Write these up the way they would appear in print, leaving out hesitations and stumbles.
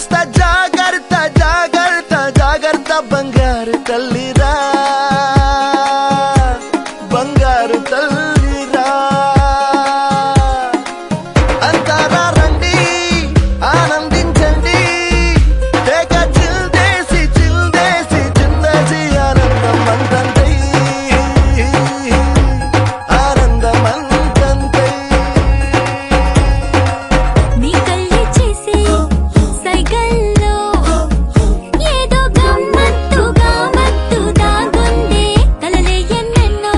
కాస్త జాగ్రత్త జాగ్రత్త జాగ్రత్త బంగారు తల్లిరా బంగారు తల్లిరా అంతారా రండి ఆనందించండి తెగ చిల్దేసి చిందేసి ఆనందం అంతంతై ఆనందం అంతంతై నీ కళ్ళే చేసే సైగల్లో ఏదో గమ్మత్తుగా మత్తు దాగుందే కలలే ఎన్నెన్నో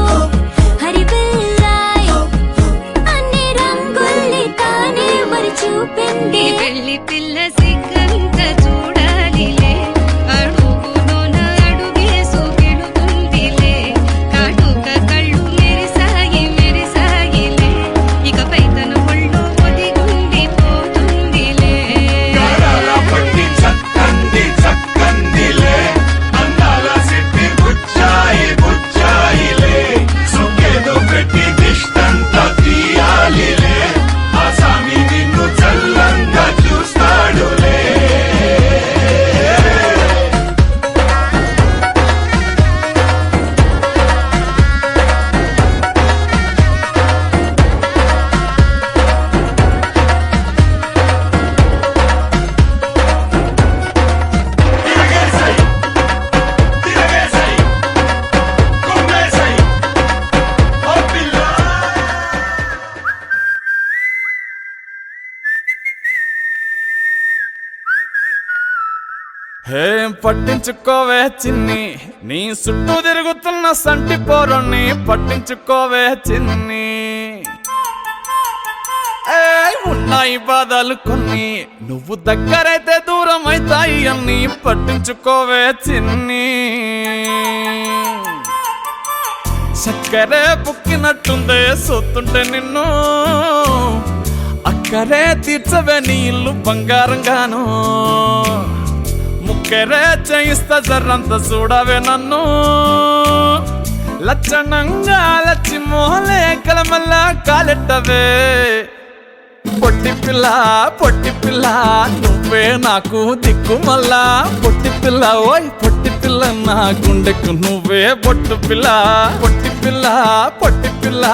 హరిబిల్లాయ్ అన్ని రంగుల్ని తానే మరి చూపింది పెళ్లి పిల్ల సిగ్గంత చూడాలిలే అడుగులోన అడుగేసు గెలుతుందిలే కాటుక కళ్ళు మెరిసాగిలే ఇకపై తన ఒళ్ళు ఒదిగుండిపోతుందిలే గారాల పట్టి చక్కందిలే అందాల సిట్టి బుచ్చాయిలే సుఖేదో పెట్టి దిష్టంతా తీయాలిలే ఆ సామి నిన్ను చల్లంగా చూస్తాడులే తిరగేసై కుమ్మేసై ఓ పిల్ల ఏం పట్టించుకోవే చిన్ని నీ చుట్టూ తిరుగుతున్న సంటి పోరుణ్ణి పట్టించుకోవే చిన్ని ఉన్నాయి బాధలు కొన్ని నువ్వు దగ్గరైతే దూరం అవుతాయి అన్ని పట్టించుకోవే చిన్ని చక్కరే పుక్కినట్టుందే సొత్తుంటే నిన్ను అక్కరే తీర్చవే నీ ఇల్లు బంగారంగాను ముక్కరే చేయిస్తా జర్రంత చూడవే నన్ను లచ్చణంగా లచ్చి మోహలే కలమల్లా కాలెట్టవే పొట్టి పిల్ల నువ్వే నాకు దిక్కు మళ్ళా పొట్టి పిల్ల ఓయ్ పొట్టి పిల్ల నా గుండెకు నువ్వే పొట్టు పిల్ల పొట్టి పిల్ల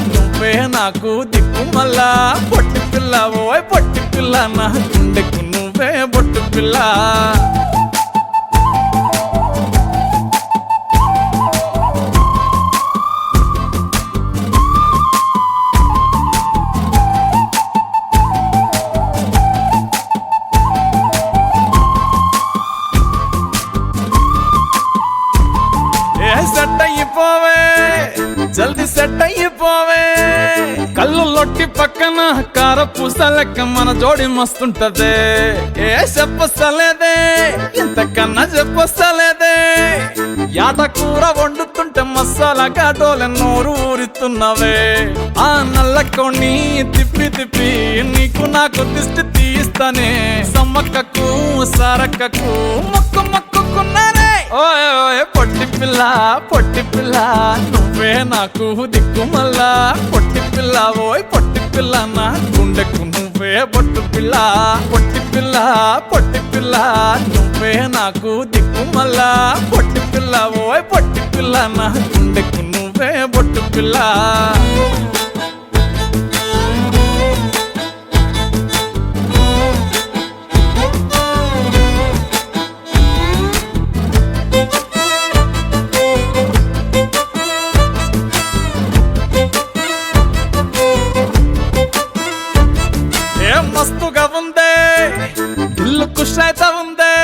నువ్వే నాకు దిక్కు మళ్ళా పొట్టి పిల్ల ఓయ్ పొట్టి పిల్ల నా గుండెకు నువ్వే పొట్టు పిల్ల సెట్ అయిపోవే జల్దీ సెట్ అయిపోవే కళ్ళు లొట్టి పక్కన కార పూసలెక్క మన జోడి మస్తుంటదే ఏ చెప్పలేదే ఇంతకన్నా చెప్పలేదే యాట కూర వండుతుంటే మసాలా ఘాటోలే నోరు ఊరిస్తున్నవే ఆ నల్ల కొన్ని తిప్పి నీకు నాకు దిష్టి తీస్తానే సమ్మక్కకు సారక్కకు మొక్కుకున్నానే ఓయ్ ఓయ్ పొట్టి పిల్ల నువ్వే నాకు దిక్కు మళ్ళా పొట్టి పిల్ల ఓయ్ పొట్టి పిల్ల నా గుండెకు నువ్వే పొట్టు పిల్ల పొట్టి పిల్ల నువ్వే నాకు దిక్కు మళ్ళా పొట్టి పిల్ల ఓయ్ పొట్టి పిల్ల నా గుండెకు నువ్వే పొట్టు పిల్ల మస్తుగా ఉందే ఇల్లు కుషైతా ఉందే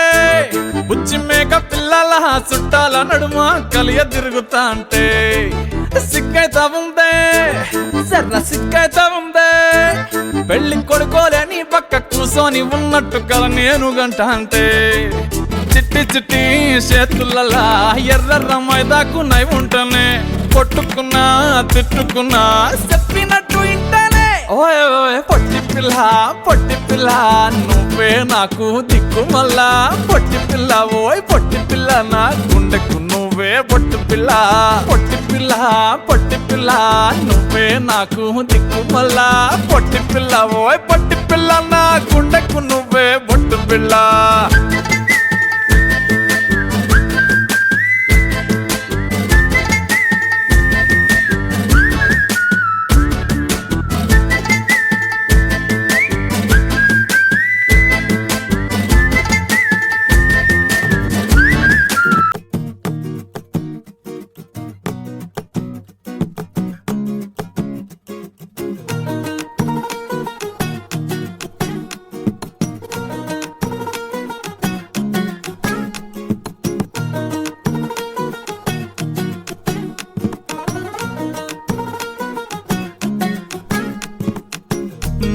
బుచ్చి మేక పిల్లల చుట్టాల నడుమ కలియ తిరుగుతా అంటే సిగ్గైతా ఉందే సర్ర సిగ్గైతా ఉందే పెళ్లి కొడుకోలే నీ పక్క కూసోని ఉన్నట్టు కల నేను గంట అంటే చిట్టి చేతులలా ఎర్ర మైదాకు నై ఉంటనే కొట్టుకున్నా తిట్టుకున్నా చెప్పినట్టు ఇంటనే ఓయ్ ఓయ్ పొట్టి పిల్ల నువ్వే నాకు దిక్కు మళ్ళా పొట్టి పిల్ల ఓయ్ పొట్టి పిల్ల నా గుండెకు నువ్వే పొట్టు పిల్ల పొట్టి పిల్ల నువ్వే నాకు దిక్కు మళ్ళా పొట్టి పిల్ల ఓయ్ పొట్టి పిల్ల నా గుండెకు నువ్వే పొట్టు పిల్ల.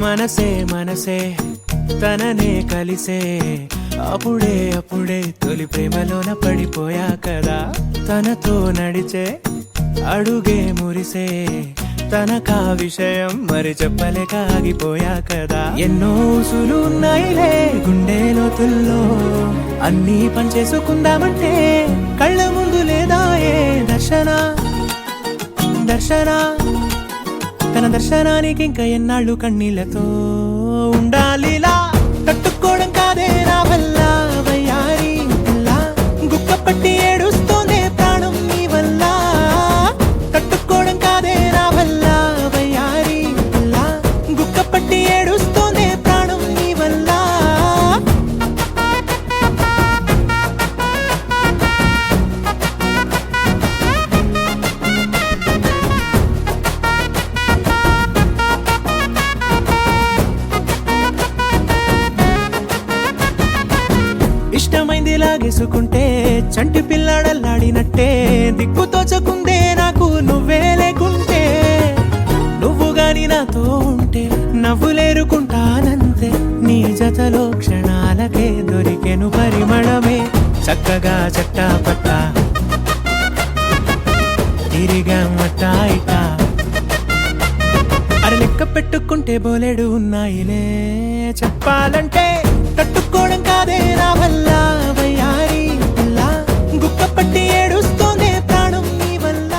మనసే మనసే తననే కలిసే అప్పుడే అప్పుడే తొలి ప్రేమలోన పడిపోయా కదా. తనతో నడిచే అడుగే మురిసే తనకా విషయం మరి చెప్పలేక ఆగిపోయా కదా. ఎన్నో ఊసులు ఉన్నాయిలే గుండె లోతుల్లో అన్నీ పనిచేసుకుందామంటే కళ్ళ ముందు లేదా ఏ దర్శన దర్శన తన దర్శనానికి ఇంకా ఎన్నాళ్ళు కన్నీళ్లతో ఉండాలిలా. తట్టుకోవడం కాదే నా వల్ల వయ్యారి పిల్ల, గుక్క పట్టి ఏడుస్తోందే ప్రాణం నీ వల్ల. తట్టుకోవడం కాదే నా వల్ల వయ్యారి పిల్ల, గుక్క పట్టి ఏడుస్తోందే ప్రాణం నీ వల్ల. ఇష్టమైంది లాగేసుకుంటే చంటి పిల్లాడల్లాడినట్టే, దిక్కు తోచకుందే నాకు నువ్వే లేకుంటే. నువ్వు గాని నాతో ఉంటే నవ్వులేరుకుంటానంతే, నీ జతలో క్షణాలకే దొరికెను పరిమళమే. చక్కగా చట్టా పట్టా తిరిగా మట్టా ఇటా, అరే లెక్క పెట్టుకుంటే బోలెడు ఉన్నాయిలే చెప్పాలంటే. తట్టుకోవడం కాదే నా వల్ల వయ్యారి పిల్ల, గుక్క పట్టి ఏడుస్తోందే ప్రాణం నీ వల్ల.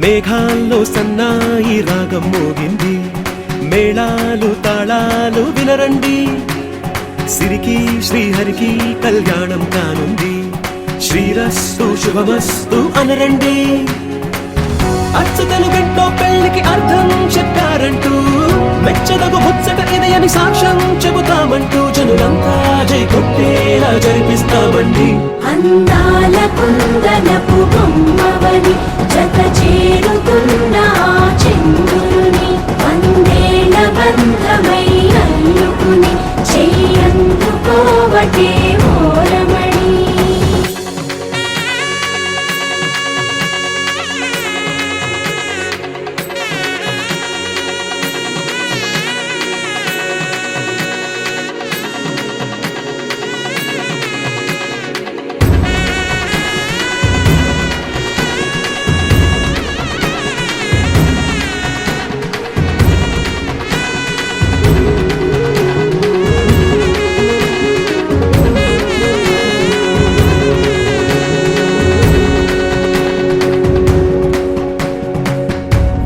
మేఘాల్లో సన్నాయి రాగం మోగింది, మేళాలు తాళాలు వినరండి. సిరికి శ్రీహరికి కళ్యాణం కానుంది, శ్రీరస్తు శుభమస్తు అనరండి. అచ్చతలు గంటో పెళ్లికి అర్థం చెప్పారంటూ, మెచ్చదగు ముచ్చట ఇదయని సాక్ష్యం చెబుతామంటూ, జనులంతా జై కొట్టేలా జరిపిస్తామండి. అందాల కుందనపు బొమ్మవని జత చేరుతున్న ఆ చంద్రుని, వందేళ్ల బంధమై అల్లుకుని చెయ్యందుకోవటే ఓరమణి.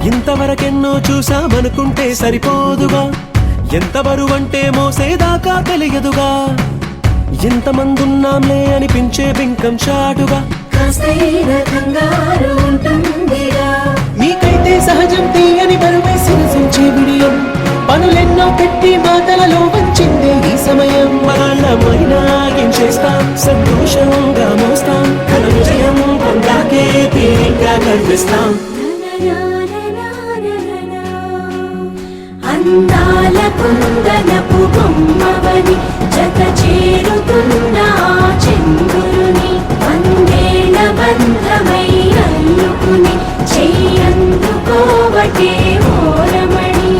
ఇంతవరకెన్నో చూసామనుకుంటే సరిపోదుగా, ఎంత బరువంటే మోసేదాకా తెలియదుగా. ఎంతమందున్నాంలే అనిపించే బింకం చాటుగా, మీకైతే సహజం తీయని బరువే సిరసించే బిడియం. పనులెన్నో పెట్టి మాటలలో వంచిందే ఈ సమయం. మనాళ్ళమైనా ఏం చేస్తాం, సంతోషంగా మోస్తాం, ఘన విజయం పొందాకే తీరిగ్గా కనిపిస్తాం. అందాల కుందనపు బొమ్మవని జత చేరుతున్న ఆ చంద్రుని, వందేళ్ల బంధమై అల్లుకుని చెయ్యందుకోవటే ఓరమణి.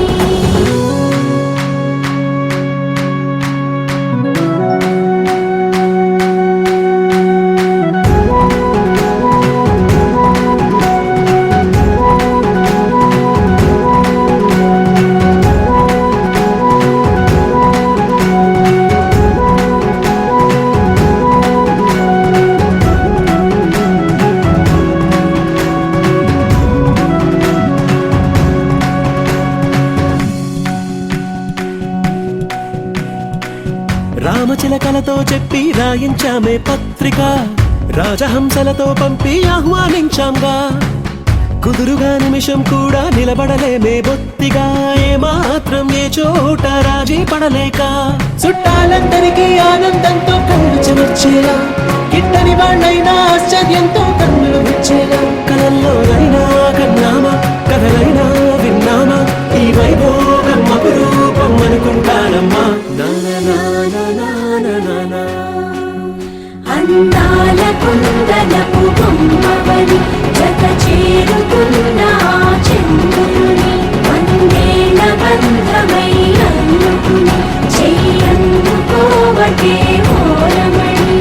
కలతో చెప్పి రాయించామే పత్రిక రాజహంసలతో పంపి ఆహ్వానించాంగా కుదురుగా నిమిషం కూడా నిలబడలేమే బొత్తిగా ఏమాత్రం ఏ చోట రాజీ పడలేక చుట్టాలందరికీ ఆనందంతో కళ్ళు చెమర్చేలా గిట్టని వాళ్ళైనా ఆశ్చర్యంతో కన్నులు వచ్చేలా కలల్లోనైనా కన్నామా కథలైనా విన్నామా ఈ వైభోగం అపురూపం అనుకుంటానమ్మా అందాల కుందనపు బొమ్మవని జత చేరుతున్న ఆ చంద్రుని వందేల బంధమై అల్లుకుని చెయ్యందుకోవటే ఓరమణి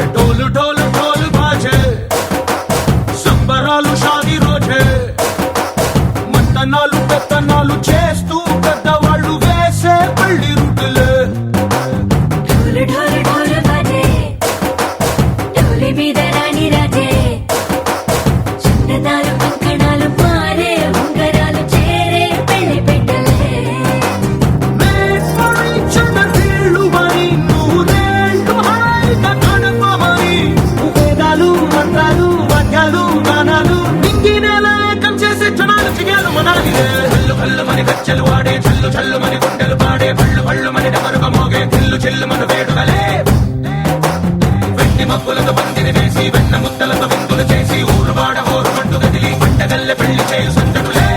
ढोल ढोल ढोल बाजे సంబరాలు షాదీ రోజే మంతనాలు పెత్తనాలు చేస్తూ పెద్దవాళ్ళు వేసే పల్లి రూటులే ఢోలు ఢోలు ఢోలు బాజే ఢోలి మీద రాణి రాజే చందనాలు కంకణాలు మారే ఉంగరాలు చేరే పెళ్లి పెట్టలే వీళ్ళు మరి నూరేళ్ళు హాయిగా గడపమని వేదాలు మంత్రాలు వాక్యాలు గానాలు ఇంగినేల ఏకం చేసే క్షణాలు చిగాలు మనాలిదే హల్లు హల్లు మని గచ్చలు వాడే చల్లు చల్లు మని గుండెలు పాడే పళ్ళు పళ్ళు మని డమరుగ మోగే చిల్లు చిల్లు మన వేడుకలే వెండి మబ్బులతో పందిరి వేసి వెన్న ముద్దలతో విందులు చేసి ఊరు వాడ హోరు మంటు గదిలి పంటగల్లె పెళ్లి చేయు సందడులే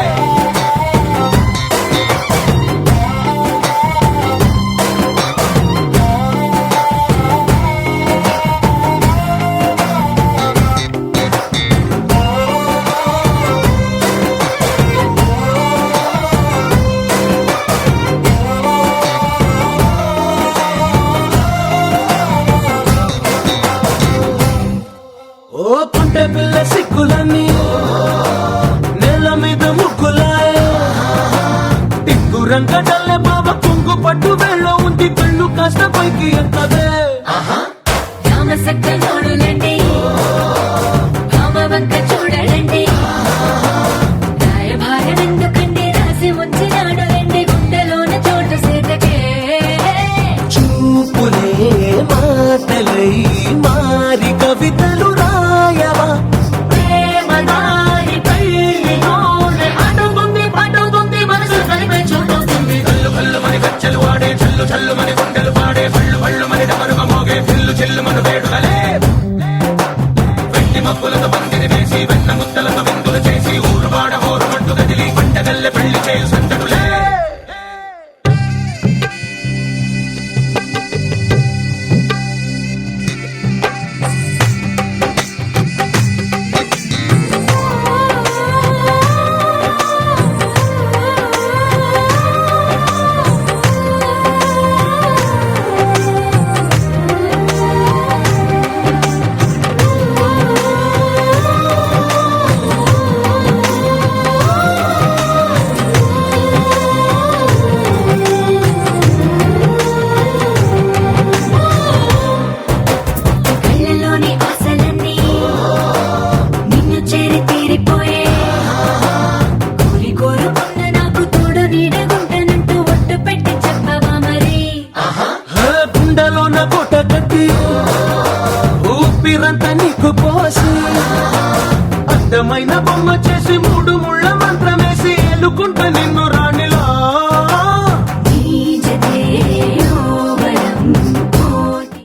ఓ పుంటె పిల్ల సిక్కులన్నీ నేల మీద ముగ్గులాయ టిక్కు రంగడల్లె బాబ కుంగు పట్టు వెళ్ళో ఉంది కళ్ళు కాస్త పైకి ఎత్తదే రామసక్క నోడులండి రామవంక చూడలండి రాయభారం ఎందుకండి రాసి ఉంచినాడు ఎండి గుండెలోన చోటు సీతకే చూపులే మాటలై మారి కవితలు రాయవా ప్రేమ దారి పెళ్లిలోనే అడుగుంది పడుతుంది మనసు కలిపే చూడుతుంది కల్లు కల్లు మని గచ్చలు వాడే చల్లు చల్లు మని గుండెలు పాడే పళ్ళు పళ్ళు మని డమరుగ మోగే చిల్లు చిల్లు మన వేడుకలే వెండి మబ్బులతో పందిరి వేసి వెన్న ముద్దలతో విందులు చేసి ఊరు వాడ హోరు మంటు గదిలి పంటగల్లె పెళ్లి చేయు సందడులే కళ్ళలోని ఆశలన్నీ నిన్ను చేరి తీరిపోయే కోరి కోరుకున్న నాకు తోడు నీడగుంటానంటూ ఒట్టు పెట్టి చెప్పవా మరి గుండెలోన కోట కట్టి ఊపిరంతా నీకు పోసి అందమైన బొమ్మ చేసి మూడు ముళ్ళ మంత్రమేసి ఎల్లుకుంటా నిన్ను రాణిలా నీ జతే యోవరం కోటి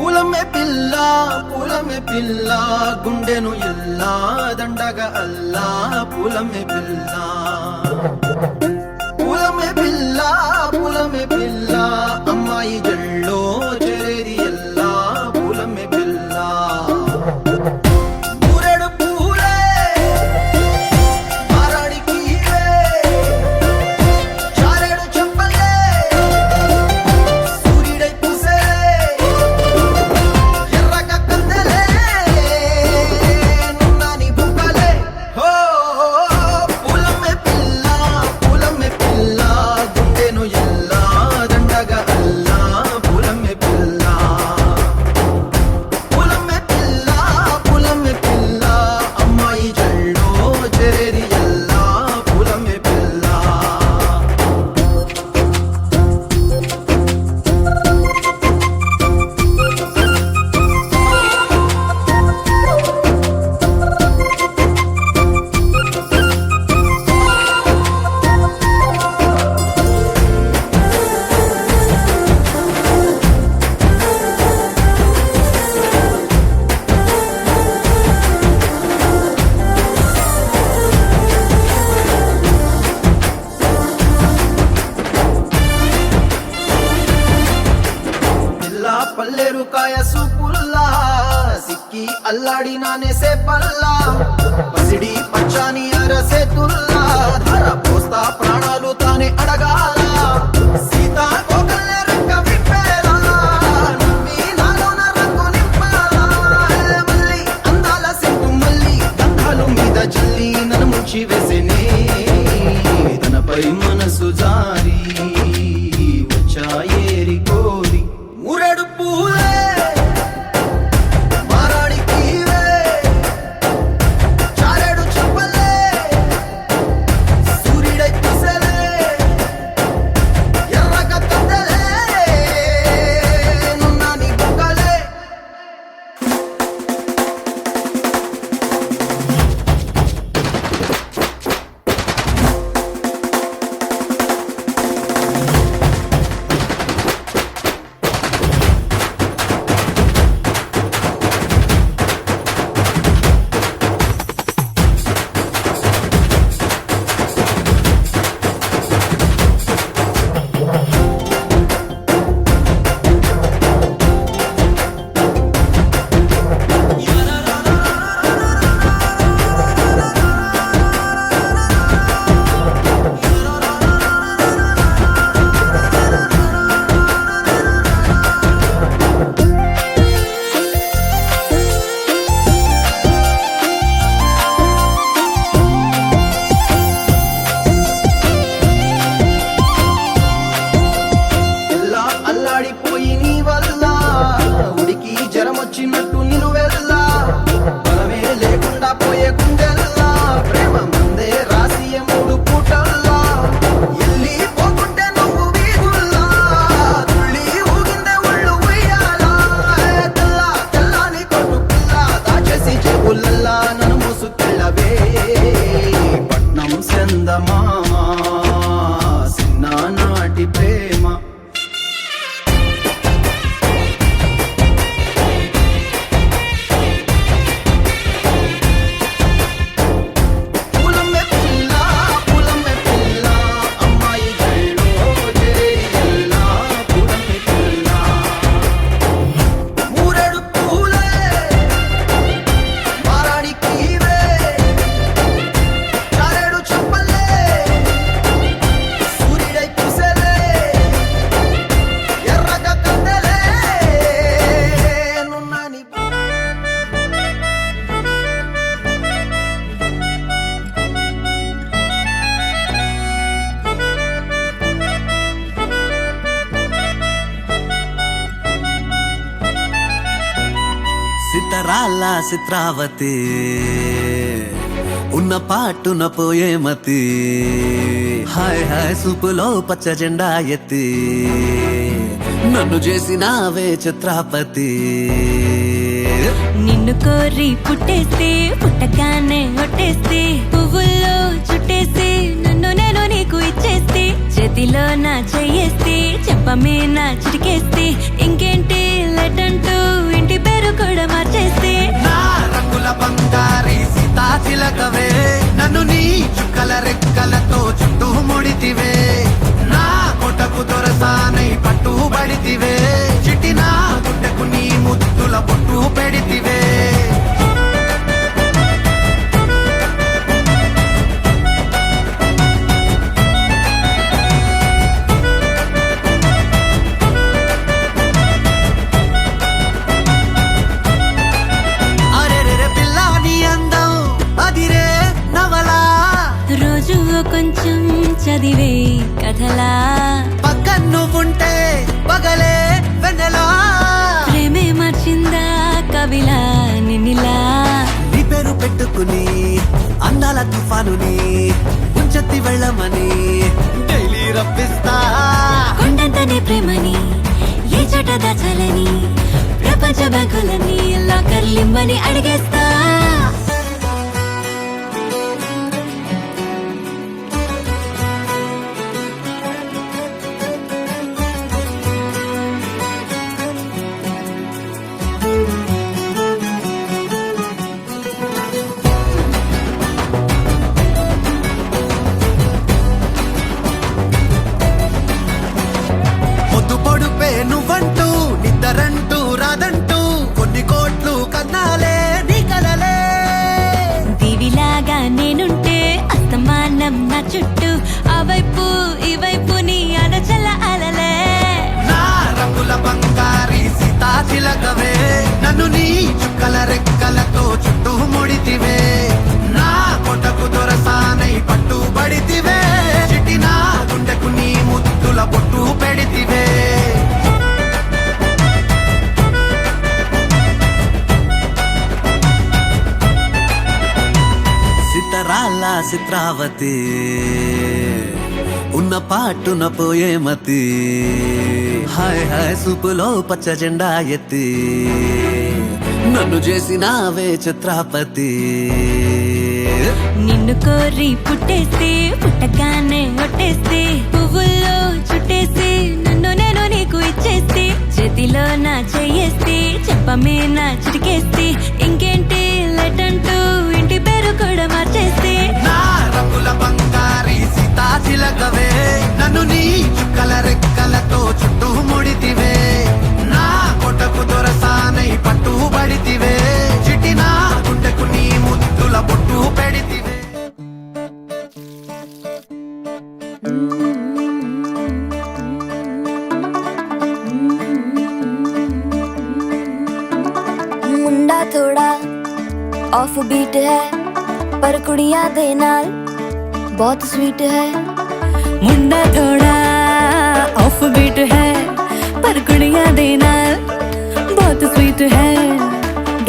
పూలమే పిల్ల గుండెను ఎల్లా దండగ అల్లా పూలమే పిల్ల అమ్మాయి జల్లో చేరేది ఎల్లా పూలమే పిల్ల ఊరెడు పూలే మారాడికి ఇవే చారెడు చెప్పలే సూర్యుడై పూసే ఎర్రగ కందెలే నున్నాని బుక్కలే హో పూలమే పిల్ల గుండెను ఎల్లా దండగ అల్లా పూలమే పిల్ల అమ్మాయి జల్లో చేరేది ఎల్లా పూలమే పిల్ల పిల్ల పల్లెరు కాయ సూపుల్లా సిక్కి అల్లాడి నానేసే పల్లా పసిడి పచ్చాని అరసే తుల్లా ధర పోస్తా ప్రాణాలు తానే అడగాల సీతా కోకల్లే రెక్క విప్పేలా నవ్వి నాలోన రంగు నింపాలా మళ్ళీ అందాల సెంటు మళ్ళీ గంధాలు మీద జల్లి నన్ను ముంచి వేసేనే తనపై మనసు జారి వచ్చాయేరి కోరి ఊరెడు పూలే మారాడికి ఇవే చారెడు చెప్పలే సూర్యుడై పూసలే ఎర్రగ కందెలే నున్నాని బుక్కలే ఎల్లా అల్లాడిపోయి నీ వల్ల ఉడికి జ్వరమొచ్చినట్టు నిలువెల్లా బలమే లేకుండా పోయే గుండెల్లా ప్రేమ మందే రాసియ మూడు పూటల్లా ఎల్లి పోకుంటే నువ్వు వీధుల్లా తుళ్ళి ఊగిందే ఒళ్ళు ఉయ్యాలా తెల్లని కొట్టు పిల్ల దాచేసి చెవులల్లా నన్ను మోసుకెళ్ళవే పట్నం చందమామా చిన్ననాటి ప్రేమ పూలమే పిల్ల అమ్మాయి జల్లో చేరేది ఎల్లా పూలమే పిల్ల ఊరెడు పూలే మారాడికి ఇవే చారెడు చెప్పలే సూర్యుడై పూసలే ఎర్రగ కందెలే నున్నాని సితరాల చిత్రావతి ఉన్న పాటున పోయే మతి హాయ్ హాయ్ సూపులో పచ్చ జెండా ఎత్తి నన్ను చేసినావే చిత్రాపతి నిన్ను కోరి పుట్టేస్తే పుట్టగానే ఒట్టేస్తే పువ్వుల్లో చుట్టేస్తే నన్ను నేను నీకు ఇచ్చేస్తే చేతిలో నా చెయ్యేస్తే చెంప మీద చిటికేస్తే ఇంకేంటి లెటంటూ పేరు కూడా మార్చేస్తే నా రంగుల బంగారి సీతా చిలకవే నన్ను నీ చుక్కల రెక్కలతో చుట్టూ ముడితివే నా కొటకు దొరసానై పట్టుబడితివే చిటి నా గుడ్డకు నీ ముద్దుల పొట్టు పెడితివే రోజు కొంచెం చదివే కథలా పక్కన నువ్వుంటే పగలే వెన్నెలా ప్రేమే మార్చిందా కవిలా నిన్నిలా నీ పేరు పెట్టుకుని అందాల తుఫానుని ముంచెత్తి వెళ్ళమని డైలీ రప్పిస్తా కొండంతనే ప్రేమని ఏ చోట దాచాలని ప్రపంచ బ్యాంకులని లాకర్లిమ్మని అడిగేస్తా పొద్దు పొడుపే నువ్వంటూ నిద్దరంటూ రాదంటూ కొన్ని కోట్లు కన్నాలే నీ కలలే దీవిలాగా నేనుంటే అస్తమానం నా చుట్టూ ఆ వైపు ఈ వైపు నీ అడచల అలలే నా రంగుల బంగారి సీతా చిలకవే నన్ను నీ చుక్కల రెక్కలతో చుట్టూ ముడితివే నా కొటకు దొరసానై పట్టుబడితివే చిటి నా గుండెకు నీ ముద్దుల పొట్టు పెడితివే సితరాల చిత్రావతి ఉన్న పాటున పోయే మతి హాయ్ హాయ్ సూపులో పచ్చ జెండా ఎత్తి నన్ను చేసినావే చిత్రాపతి నిన్ను కోరి పుట్టేస్తే పుట్టగానే ఒట్టేస్తే పువ్వుల్లో చుట్టేసి నన్ను నేను నీకు ఇచ్చేస్తే చేతిలో నా చెయ్యేస్తే చెప్పమే నా చిటికేస్తే ఇంకేంటి లెట్ అంటూ ఇంటి పేరు కూడా మార్చేస్తే నా రంగుల బంగారి సీతా చిలకవే నన్ను నీ చుక్కల రెక్కలతో చుట్టూ ముడితివే నా కొటకు దొరసానై పట్టుబడితివే చిటి నా గుండెకు నీ ముద్దుల పొట్టు పెడితివే मुंडा थोड़ा ऑफ बीट है पर कुड़ियां दे नाल बहुत स्वीट है मुंडा थोड़ा ऑफ बीट है पर कुड़ियां दे नाल बहुत स्वीट है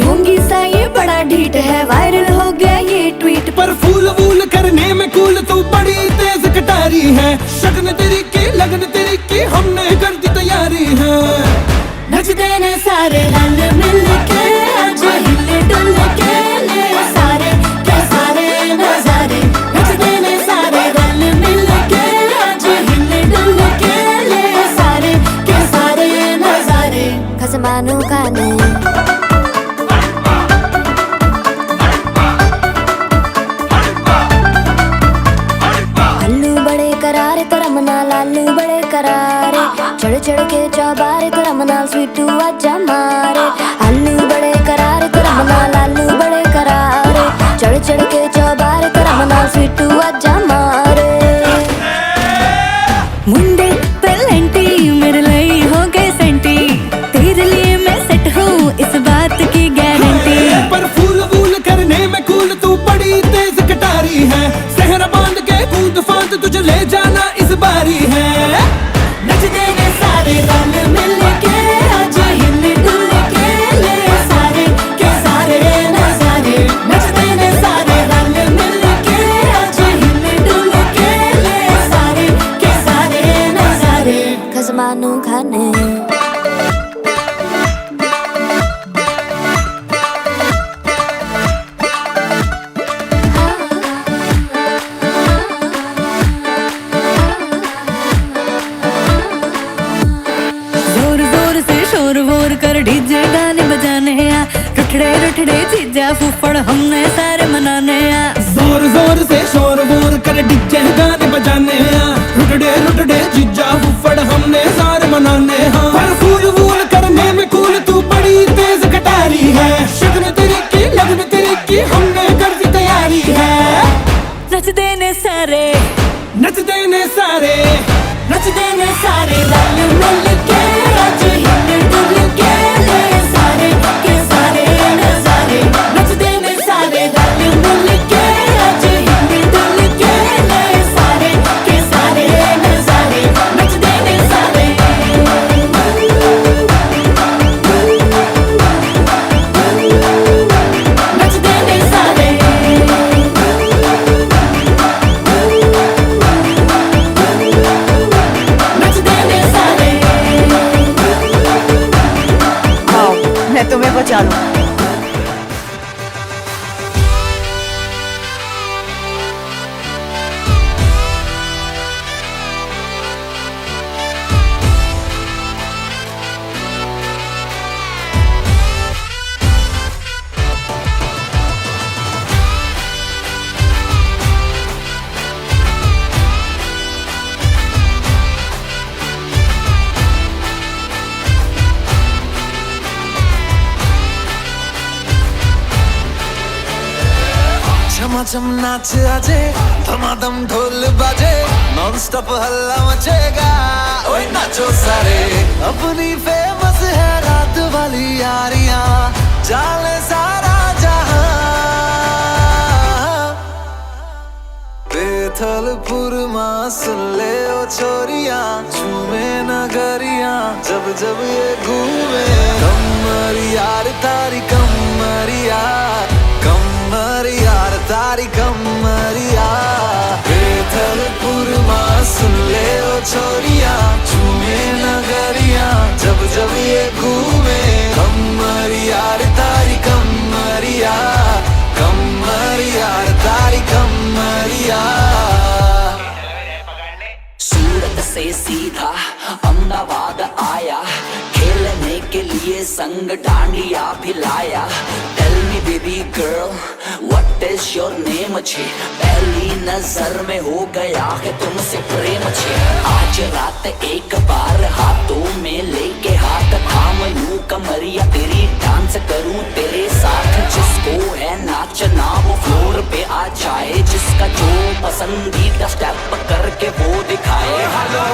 ढोंगी सा ये बड़ा ढीठ है वायरल हो गया ये ट्वीट पर फूल वूल करने में कूल तू बड़ी तेज कटारी है शगन तेरी की लगन तेरी की हमने कर दी तैयारी है नचते ने सारे रंग मिल के आज हिले डुल के ले सारे के सारे नजारे नचते ने सारे रंग मिल के आज हिले डुल के ले सारे के सारे नजारे खसमानू खाने आलू बड़े करारे तेरा मना लालू बड़े करारे चढ़ चढ़ के चौबारे तेरा मना स्वीटू आजा मारे आलू बड़े करारे तेरा मना लालू बड़े करारे चढ़ चढ़ के चौबारे तेरा मना स्वीटू आजा मारे मुंडे पेलेंटी मेरे लिए हो गए सेंटी तेरे लिए मैं सेट हूँ इस बात की गारंटी पर फूल वूल करने में कूल तू बड़ी तेज कटारी है सहरा बांध के कूद फांद तुझे ले जाना इस बारी है नचते ने सारे रंग मिल के आज हिल डुल के ले सारे के सारे नजारे नचते ने सारे रंग मिल के आज हिल डुल के ले सारे के सारे नजारे खसमानू खाने जोर जोर से शोर वोर कर डीजे गाने बजाने बर्थडे जीजा फूफड़ हमने सारे मनाने आ। जोर जोर से शोर वोर कर डीजे गाने बजाने हैं। रुटडे जीजा फुफड़ हमने सारे मनाने हैं। पर फूल वूल करने में कूल तू बड़ी तेज कटारी है। शगन तेरी की लगन तेरी की हमने कर दी तैयारी है। नच देने सारे नच देने सारे नच देने सारे रल मिल के आज हिल डुल के ले सारे के सारे नजारे नच देने सारे रल मिल के आज हिल डुल के ले सारे के सारे नजारे नच देने सारे नच देने सारे नच देने सारे आओ मैं तुम्हें बचा लूं। झमाझम नाच आजे धमाधम ढोल बाजे नॉन स्टॉप हल्ला मचेगा ओए नाचो सारे अपनी फेमस है रात वाली यारियां चाले सारा जहां बेथलपुर मां सुन ले ओ छोरियां झूमे नगरियां जब जब ये घूमे कमरिया तारी कमरिया कमरिया तारी कमरिया बेथलपुर मां सुन ले ओ छोरिया झूमे नगरिया जब जब ये घूमे कमरिया तारी कमरिया कमरिया तारी कमरिया। सूरत से सीधा अहमदाबाद आया खेलने के लिए संग डांडिया भी लाया। Tell me baby girl what is your name छे पहली नजर में हो गया है तुमसे प्रेम छे। आज रात एक बार हाथों में लेके हाथ थाम लूं कमरिया तेरी डांस करूं तेरे साथ जिसको है नाचना वो फ्लोर पे आ जाए जिसका जो पसंदीदा स्टेप करके वो दिखाए। हेलो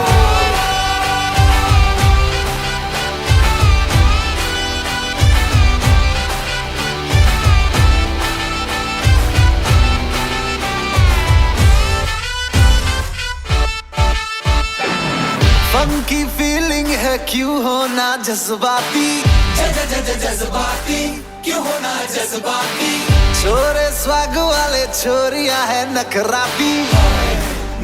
फंकी फीलिंग है क्यों होना जज्बाती जज्बाती क्यों होना जज्बाती छोरे स्वाग वाले छोरिया है नखराती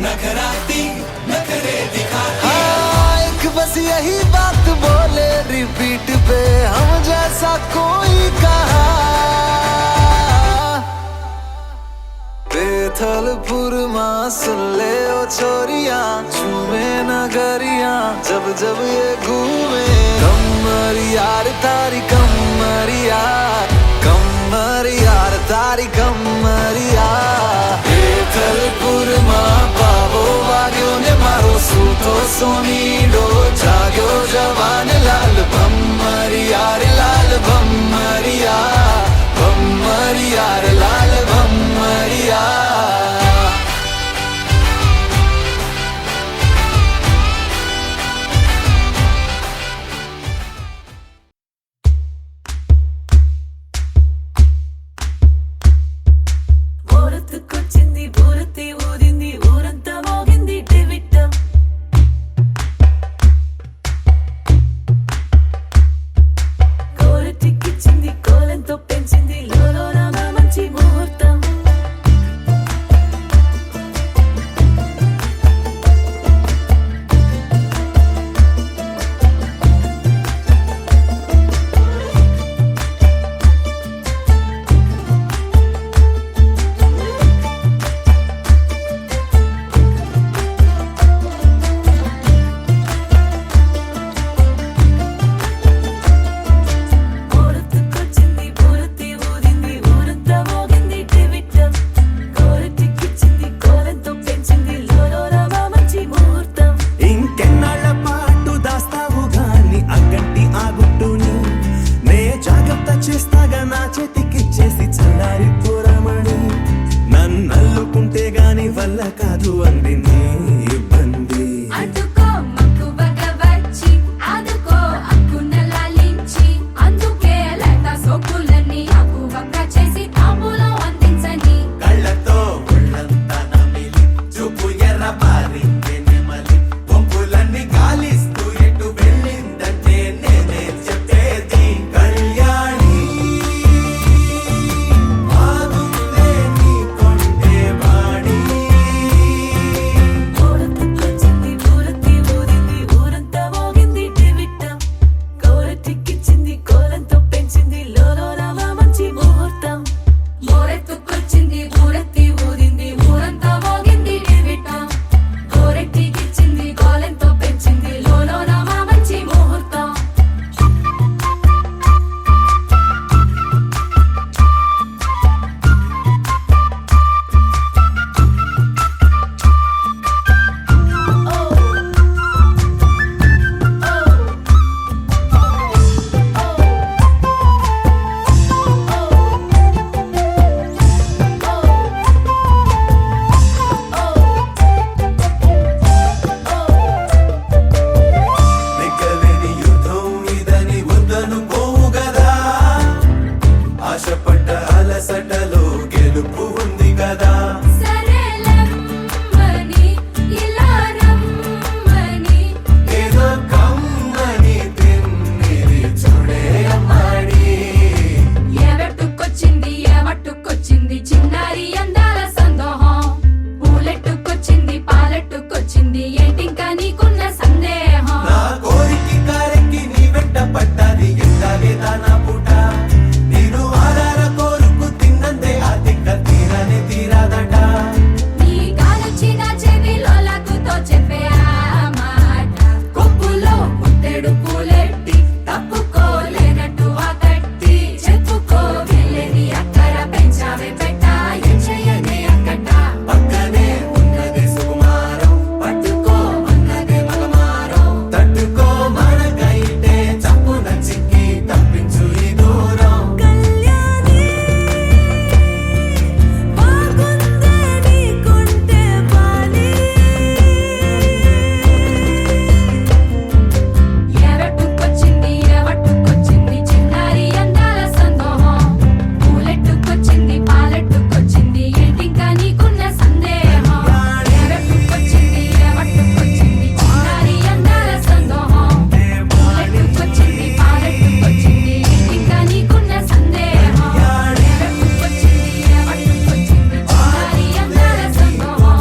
नखराती नखरे दिखाती। हाँ एक बस यही बात बोले रिपीट पे हम जैसा कोई कहा बेथलपुर मां सुन ले ओ छोरिया झूमे नगरिया जब जब ये घूमे कमरिया तारी कमरिया कमरिया तारी कमरिया बेथलपुर मां पावो वाग्यो ने मारो सूतो सोनीडो जाग्यो जवान लाल भमरिया रे लाल भमरिया भमरिया रे लाल भमरिया। ఊరత్తుకొచ్చింది ఊరత్తి ఊరింది ఊరంతా మోగింది డేవిడ్ ఏంటింకా నీకున్న సందేహం నా కోరికి కారెక్కి నీ వెంట పడ్డాది ఎట్టాగే దానా పూట నేను ఆరార కోరుకు తిన్నందే ఆ తిక్క తీరనే తీరాదట నీ కాలొచ్చిన చెవిలో లగ్గుతో చెప్పే ఆ మాట కొప్పులో పుట్టెడు పూలెట్టి తప్పుకోలేనట్టు ఆ కట్టి చెప్పుకో వెళ్ళేది అక్కర పెంచావే పెట్ట ఏం చెయ్యనే అక్కట పక్కనే ఉన్నదే సుకుమారం పట్టుకో అన్నదే మగమారం తట్టుకో మనకైతే చప్పు నచ్చిక్కి తప్పించు ఈ దూరం కళ్యాణి బాగుందే నీకుంటే బాలి ఎవట్టుకొచ్చింది చిన్నారి అందాల సందోహం పూలెట్టుకొచ్చింది పాలెట్టుకొచ్చింది ఏంటింకా నీకున్న సందేహం ఎవట్టుకొచ్చింది చిన్నారి అందాల సందోహం పూలెట్టుకొచ్చింది పాలెట్టుకొచ్చింది ఏంటింకా నీకున్న సందేహం ఎవట్టుకొచ్చింది చిన్నారి అందాల సందోహం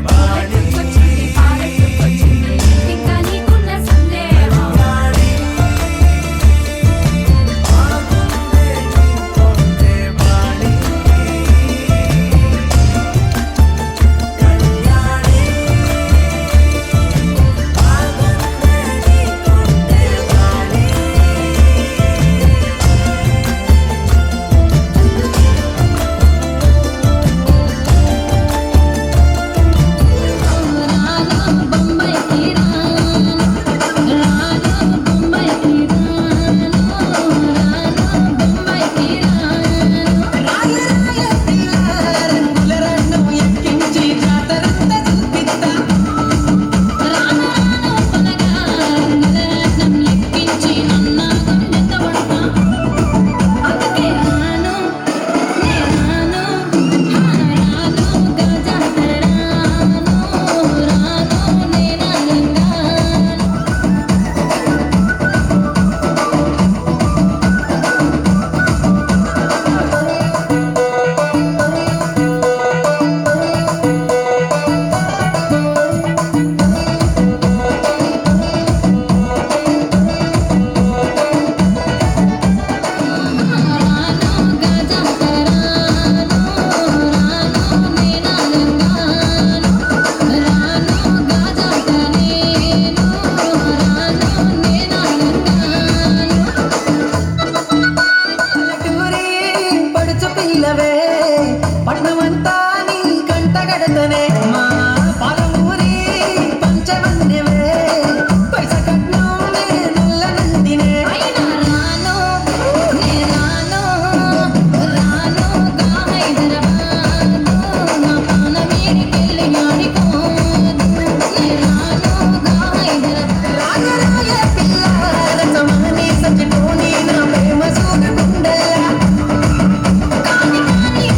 పూలెట్టుకొచ్చింది పాలెట్టుకొచ్చింది ఏంటింకా నీకున్న సందేహం పల్లెటూరి పడుచు పిల్లవే పట్నమంతా నీ కంట గడతనే మా పాలమూరి పంచవన్నెవే పైస కట్నం నే నల్ల నందినే అయినా రాను గా హైదరాబాద్ నా పాన వీడికెళ్ళి ఆడిపోదు నే రాను గా హైదరాబాద్ రాగరాయ పిల్ల రసమని సచిపోని నా ప్రేమ సూరకుండలా కాని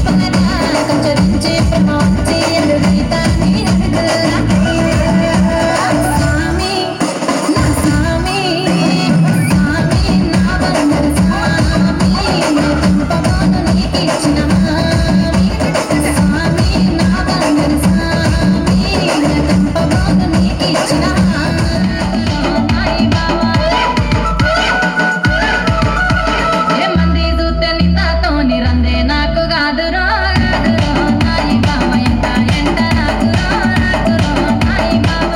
పలరా కచరించే ప్రమాంచే ఎదురైతా నీ అడుగులా సామి నా సామి నా బంగారు సామి పంపబాను నీకిచ్చిన హామీ సామి నా బంగారు సామి పంపబాను నీకిచ్చిన హామీ బావా ఏమంది చూస్తే నితాతోని రందే నాకు కాదురో నాయి బావ ఎంట నాకు నాయి బావ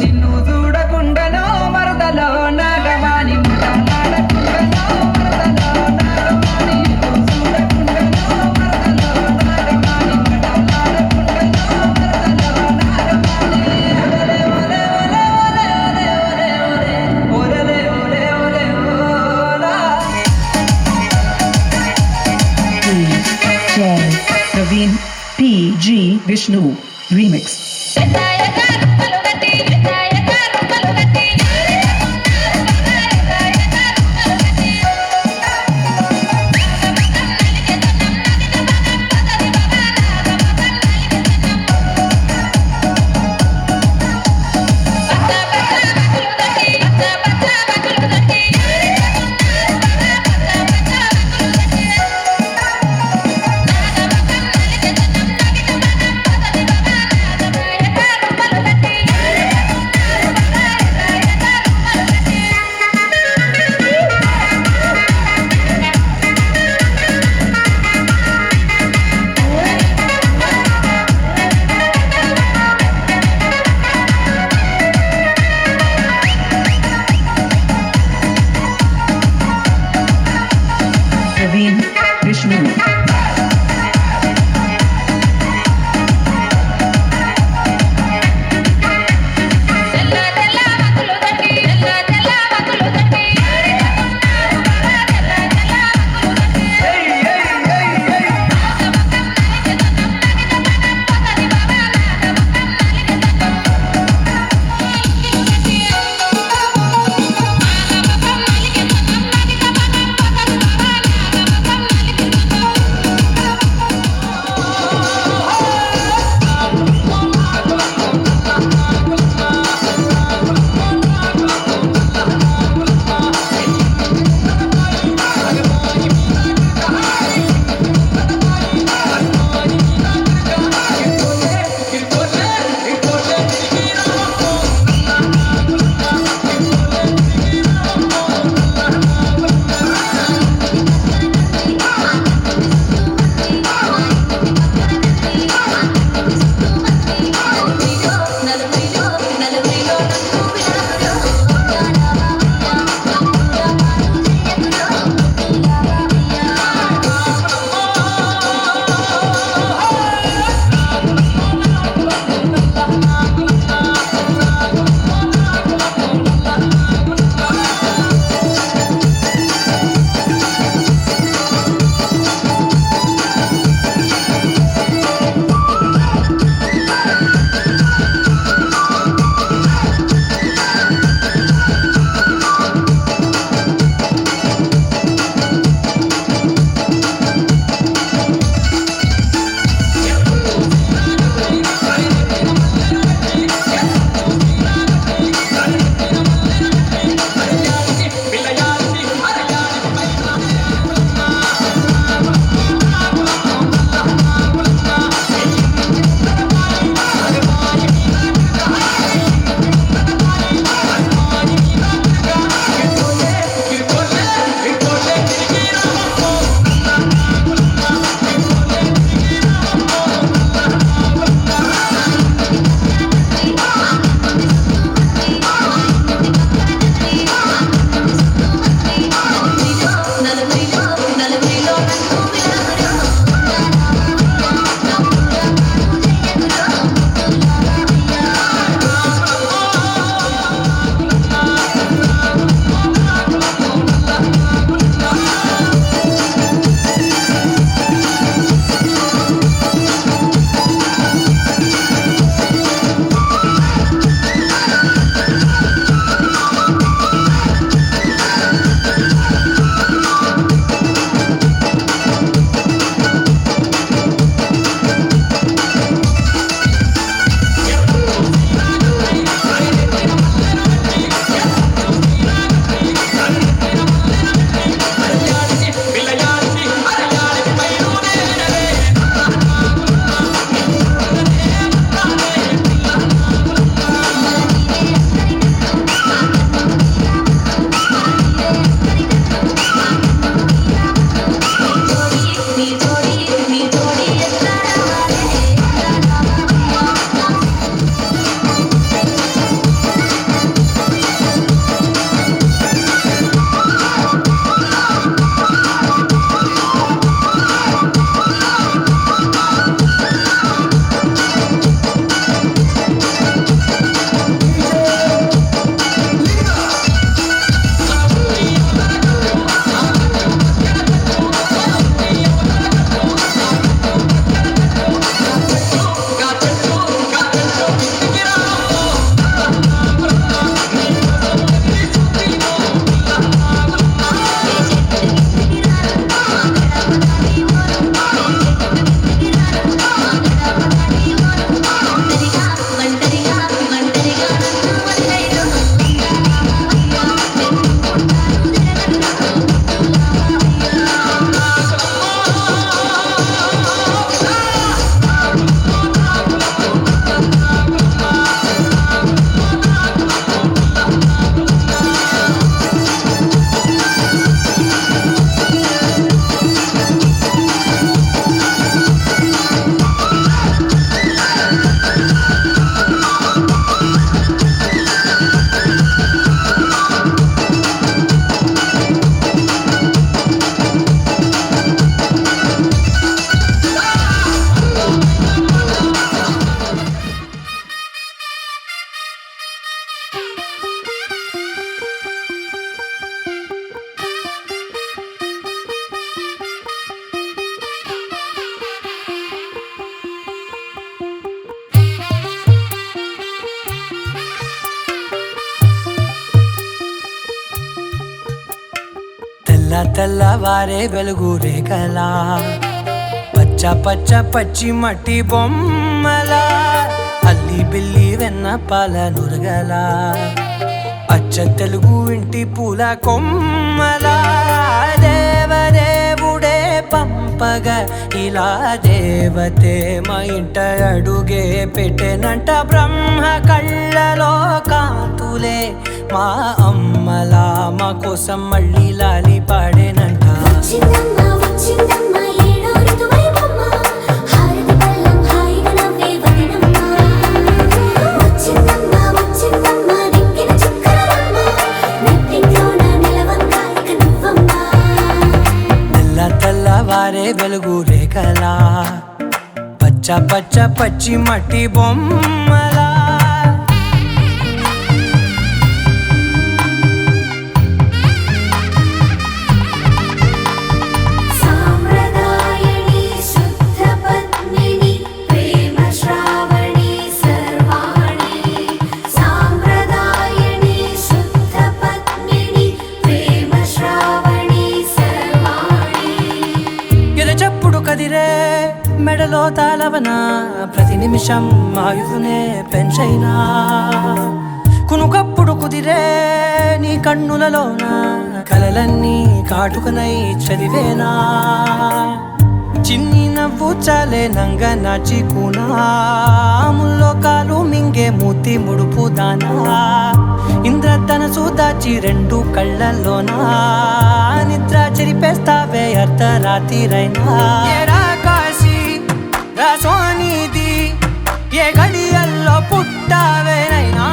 నిన్ను చూడకుండానో మరదలో నాగవాణి ముఠాలాడకుండానో మరదలో నాగవాణి నిన్ను చూడకుండానో మరదలో నాగవాణి ముఠాలాడకుండానో మరదలో నాగవాణి ఒరే Ola Praveen PG Vishnu Remix. ఎత్తాయ కారుంపలు గట్టి ఎత్తాయ కారుంపలు గట్టి నా తెల్లవారే వెలుగు రేఖలా పచ్చ పచ్చ పచ్చి మట్టి బొమ్మలా అల్లి బిల్లి వెన్న పాల నురగలా అచ్చ తెలుగు ఇంటి పూల కొమ్మలా దేవదేవుడే పంపగా ఇలా దేవతే మా ఇంట అడుగే పెట్టెనంట బ్రహ్మ కళ్ళలో కాంతులే మా అమ్మలా మా కోసం మళ్ళీ లాలి పాడేనంట వచ్చిందమ్మ వచ్చిందమ్మ ఏడో ఋతువైవమ్మ హారతి పళ్ళం హాయిగా నవ్వే వదనమ్మ వచ్చిందమ్మ వచ్చిందమ్మ దిక్కిన చుక్కలమ్మ నెట్టింట్లోన నిలవంగా ఇక నువ్వమ్మ తెల్లవారే వెలుగు రేఖలా పచ్చ పచ్చ పచ్చి మట్టి బొమ్మలా సాంప్రదాయని శుద్ధ పద్మిని ప్రేమ శ్రావణి సర్వాణి సాంప్రదాయని శుద్ధ పద్మిని ప్రేమ శ్రావణి సర్వాణి ఎరచప్పుడు కదిరే మెడలో తాళవన ప్రతి నిమిషం ఆయుధునే పెంచైనా కునుకప్పుడు కుదిరే నీ కన్నులలోన కలలన్నీ కాటుకనై చదివేనా చిన్ని నవ్వు చాలే నంగ నాచి కూనాముల్లో కాలు మింగే మూతి ముడుపు దానా ఇంద్రధనసు దాచి రెండు కళ్ళల్లోనా నిద్ర చెరిపేస్తావే అర్ధరాత్రిరైనా ఏరా కాశీ రా సోనిది ఏ గడియల్లో పుట్టావేనైనా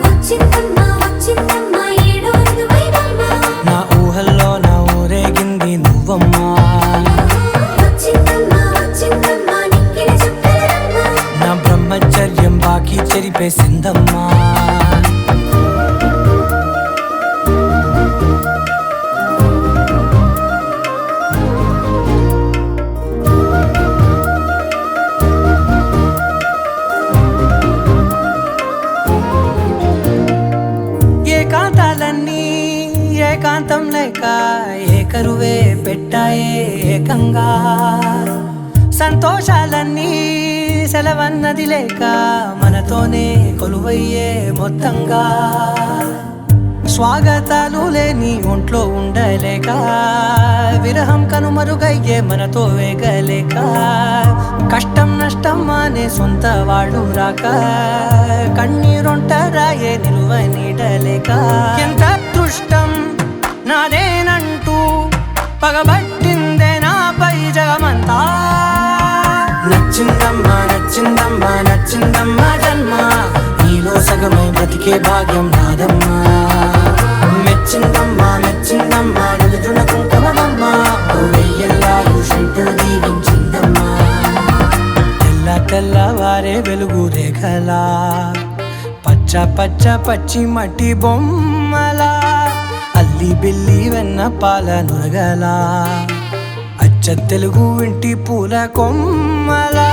వచ్చిందమ్మ వచ్చిందమ్మ ఏడో ఋతువైవమ్మ నా ఊహల్లో నా ఊరేగింది నువ్వమ్మా వచ్చిందమ్మ వచ్చిందమ్మ నిక్కిన చుక్కలమ్మ నా బ్రహ్మచర్యం బాకీ చెరిపేసిందమ్మా ఏకాంతాలన్నీ ఏకాంతం లేక ఏకరువే పెట్టాయే ఏకంగా సంతోషాలన్నీ సెలవన్నది లేక మనతోనే కొలువయ్యే మొత్తంగా స్వాగతాలు లేని ఒంట్లో ఉండలేక విరహం కనుమరుగయ్యే మనతో వేగలేక కష్టం నష్టం అనే సొంత వాళ్ళు రాక కన్నీరొంటరాయే నిలువ నీడలేక ఎంత అదృష్టం నాదేనంటూ పగబట్టిందే నాపై జగమంతా నచ్చిందమ్మా నచ్చిందమ్మా నచ్చిందమ్మా జన్మ నీలో సగమై బ్రతికే భాగ్యం నాదమ్మా మెచ్చిందమ్మా మెచ్చిందమ్మా నిలుచున కుంకుమమ్మా వెయ్యల్లాలు శిల్పులు దీవించిందమ్మా తెల్లవారే వెలుగు రేఖలా పచ్చ పచ్చ పచ్చి మట్టి బొమ్మలా అల్లి బిల్లి వెన్న పాల నురగలా అచ్చ తెలుగు ఇంటి పూల కొమ్మలా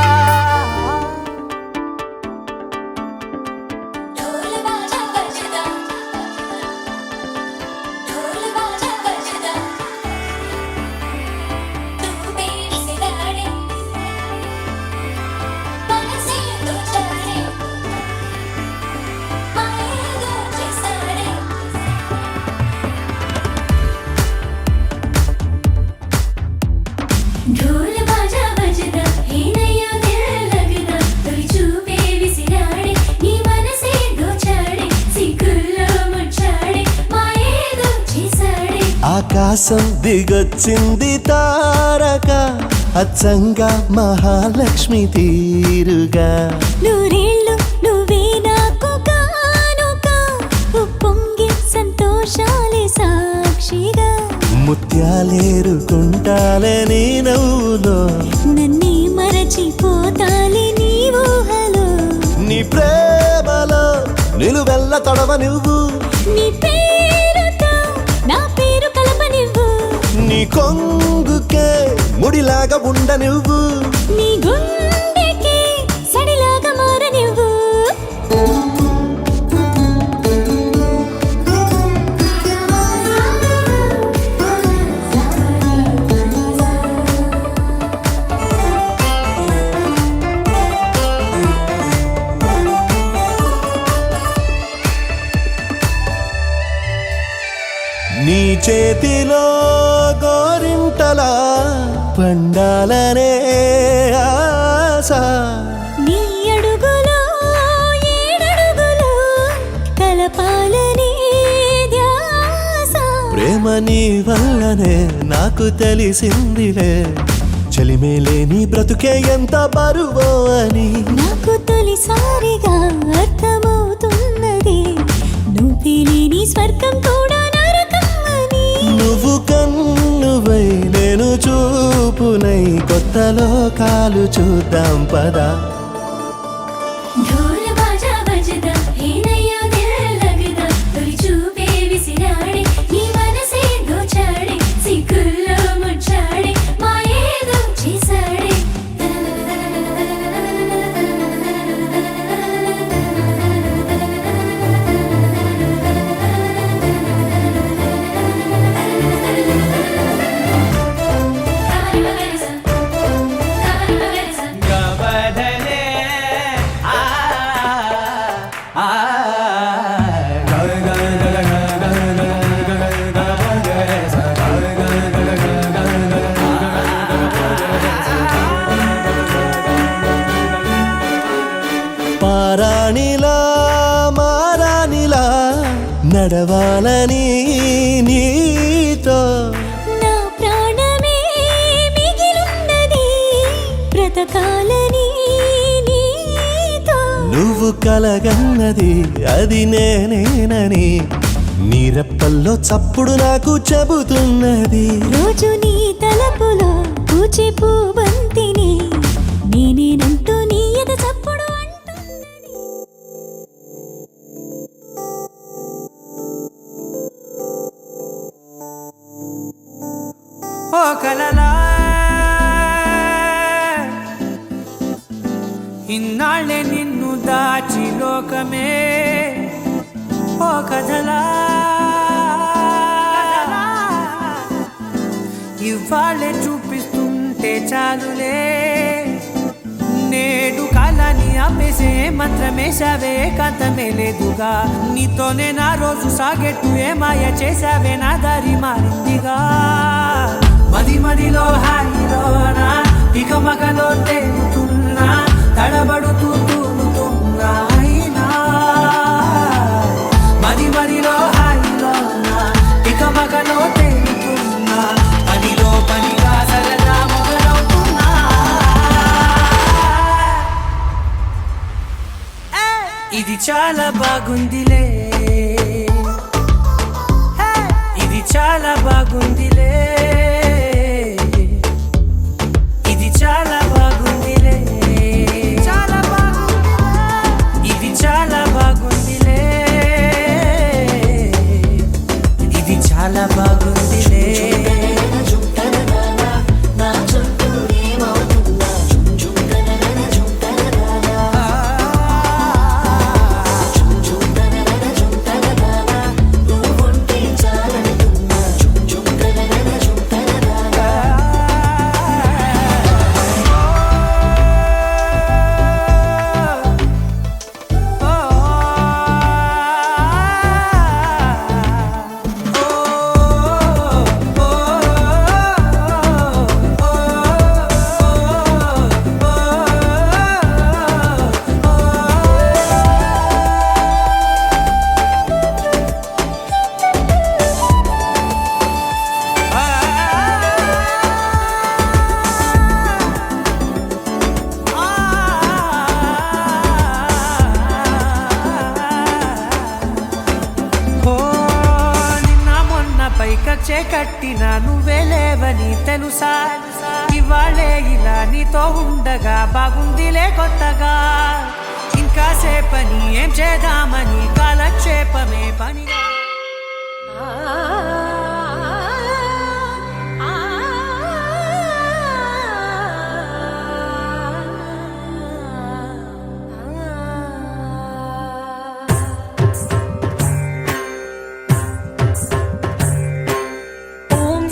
ढोल बाजा बजदा ढोल बाजा बजदा तू मेरी सितारे मन से तो चले माए दो सारे ढोल बाजा बजदा हे नया दिल लगदा तोरी चूपे विसिराड़े नी मन से दो चाड़े सिकुल्लो मुच्छाड़े माए दो साड़े ఆకాశం దిగొచ్చింది తారక అచ్చంగా మహాలక్ష్మి తీరుగా నూరేళ్ళు నువ్వే నాకు కానుక ఉప్పొంగి సంతోషాలే సాక్షిగా ముత్యాలేరుకుంటాలే నీ నవ్వులో నన్నే మరచిపోతాలే నీ ఊహలో నీ ప్రేమలో నిలువెల్ల తడవ నువ్వు నీ పేరుతో నా పేరు కలప నువ్వు నీ కొంగుకే ముడిలాగా ఉండ నువ్వు నీ గుండెకి సడిలాగా మార నువ్వు చేతిలో గోరింటలా పండాలనే ఆశ నీ అడుగులో ఏడడుగులో కలపాలని ధ్యాస ప్రేమ నీ వల్లనే నాకు తెలిసిందిలే చలిమేలేని బ్రతుకే ఎంత బరువో అని నాకు తొలిసారిగా అర్థమవుతున్నది నువ్వు తెలియని స్వర్గం కూడా నరకమని నువ్వు కన్నువై నేను చూపునై కొత్త లోకాలు చూద్దాం పదా ढोल बाजा बजदा हे नैया दिल लगदा तोरी चूपे विसिराड़े नी मनसे दोचाड़े सिकुल्लो मुच्चाड़े मायेदो चेसाड़े పారాణిలా మారాణిలా నడవాలని నీతో నా ప్రాణమే మిగిలున్నది బ్రతకాలని నీతో నువ్వు కలగన్నది అది నేనేనని నీరెప్పల్లో చప్పుడు నాకు చెబుతున్నది రోజు నీ తలపులో పూచే పూబంతిని నేనేనంటూ నీ ఎద చప్పుడు అంటున్నది ఓ కలలా ఇన్నాళ్ళే నిన్ను దాచి లోకమే ఓ కథలా ఇవాళ్ళే చూపిస్తుంటే చాలులే నేడు కాలాన్ని ఆపేసే మంత్రమేశావే కాంతమే లేదుగా నీతోనే నా రోజు సాగెట్టు ఏ మాయ చేశావే నా దారి మారిందిగా మది మదిలో హాయిలోనా ఇక మగలో తేలుతున్నా తడబడుతూ తూలుతున్నా అయినా మది మదిలో హాయిలోనా ఇక మగలో తేలుతున్నా పనిలో పనిగా సరదా మొదలవుతున్నా ఇది చాలా బాగుందిలే ఇది చాలా బాగుందిలే ఇది చాలా బాగుందిలే చాలా బాగుందిలే ఇది చాలా బాగుందిలే ఇది చాలా బాగుందిలే పైకచ్చే కట్టిన నువ్వే లేవని తెలుసా ఇవాళే ఇలా నీతో ఉండగా బాగుందిలే కొత్తగా ఇంకా సేపని ఏం చేద్దామని కాలక్షేపమే పనిగా ఓం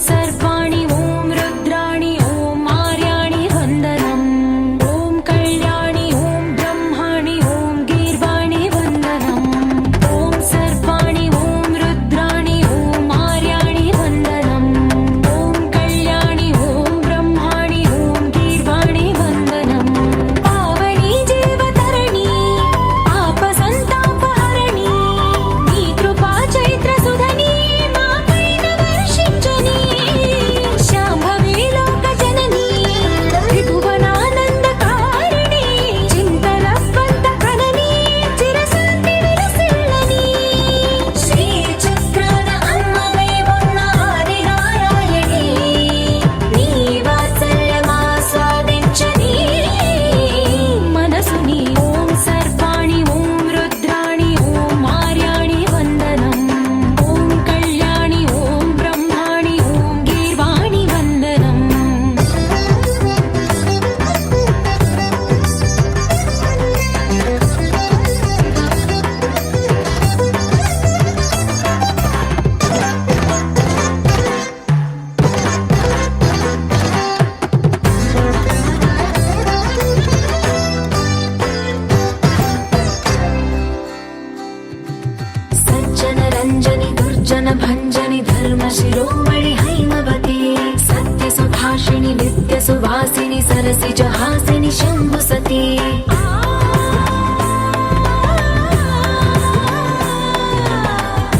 सिजहासिनि शम्भुसती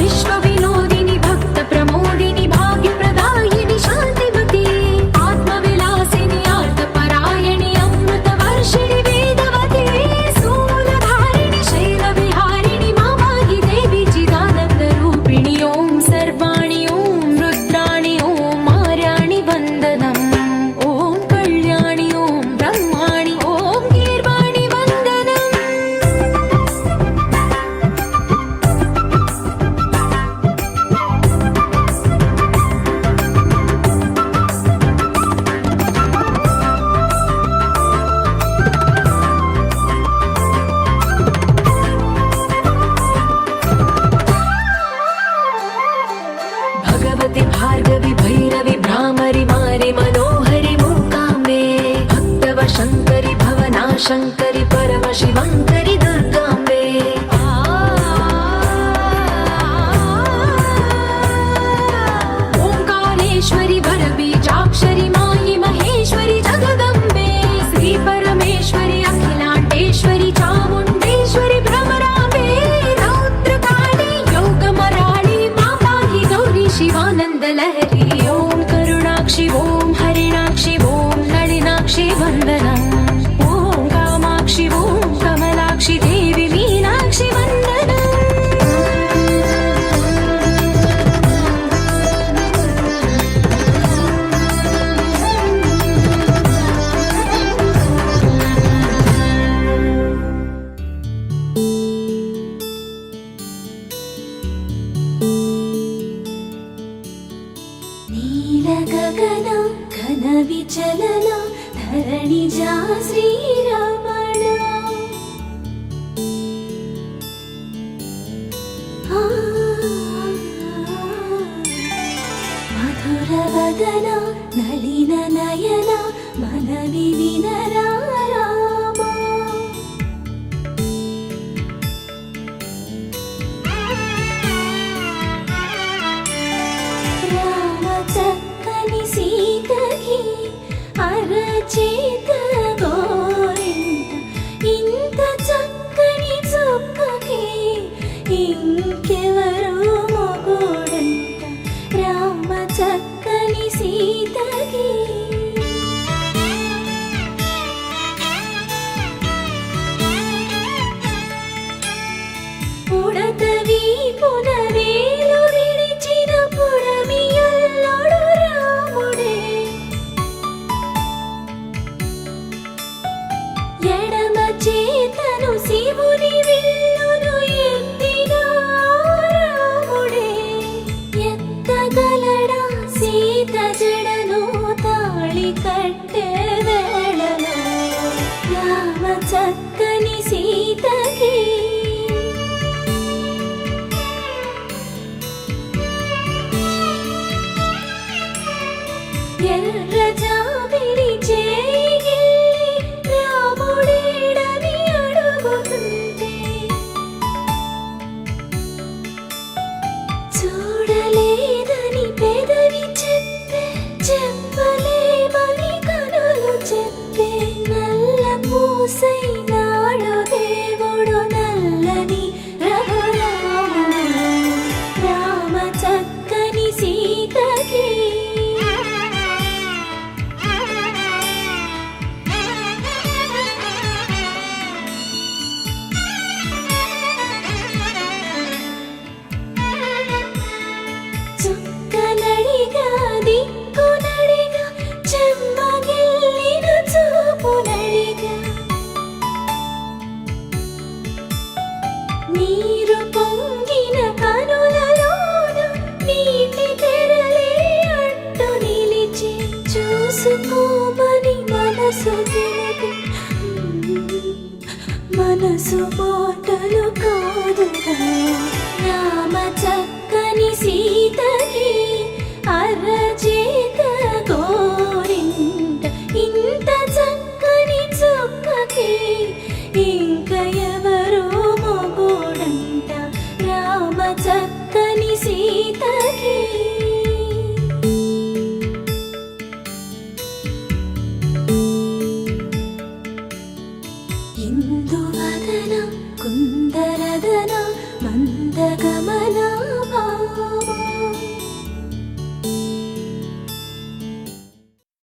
विश्वविनोदिनि भक्त प्रमोदिनि भाग्यप्रदायिनि शान्तिमती आत्मविलासिनि आर्तपरायणि अमृतवर्षिणि वेदवती सूलधारिणि शैलविहारिणि मामाहि देवी चिदानन्दरूपिणि ॐ सर्वाणि ॐ रुद्राणि ॐ मार्याणि वन्दनम् ॐ कल्याणि ॐ ब्रह्माणि ॐ गीर्वाणि वन्दनम् भगवति भार्गवि भैरवि भ्रामरि मारि मनोहरि मूकाम्बे भक्तव शङ्करि भवना शङ्करि परमशिवङ्करि दुर्गाम्बे ओङ्कारेश्वरि वरबीजाक्षरि मायि महेश्वरि जगदम्बे श्रीपरमेश्वरि अखिलाण्डेश्वरि चामुण्डेश्वरि भ्रमराम्बे रौद्रकाली योगमराळि मापाहि गौरी शिवानन्दलहरी ॐ करुणाक्षि ॐ हरिणाक्षि ॐ नलिनाक्षि वन्दनम् ॐ कामाक्षि ॐ कमलाक्षि देवि मीनाक्षि वन्दनम् नीलगगन घनविचलन धरणिजा श्रीरमण मधुरवदन नलिननयन मनवि विनरा रामा రామ చక్కని సీతకి అరచేత గోరింట ఇంత చక్కని చుక్కకి ఇంకెవరు మొగుడంట రామ చక్కని సీతకి పుడతవి పునవేలు విడిచిన పుడమియల్లుడు రాముడే ఎడమ చేతను శివుని విల్లును ఎత్తిన రాముడే ఎత్తగలడా సీత జడను తాళి కట్టే వేళలో రామ చక్కని సీతకి ఎర్ర జాబిలి చేయి రాముడేడని అడుగుతుంటే చూడలేదని పెదవి చెప్పే చెప్పలేమని కనులు చెప్పే నల్ల పూసై నాడు దేవుడు నల్లని రఘురాముడు రామ చక్కని సీతకి చుక్కనడిగా దిక్కునడిగా చెమ్మగిల్లిన చూపునడిగా నీరు పొంగిన కనులలోన నీటి తెరలే అడ్డు నిలిచి చూసుకోమని మనసు తెలిపి మనసు మాటలు కాదుగా రామ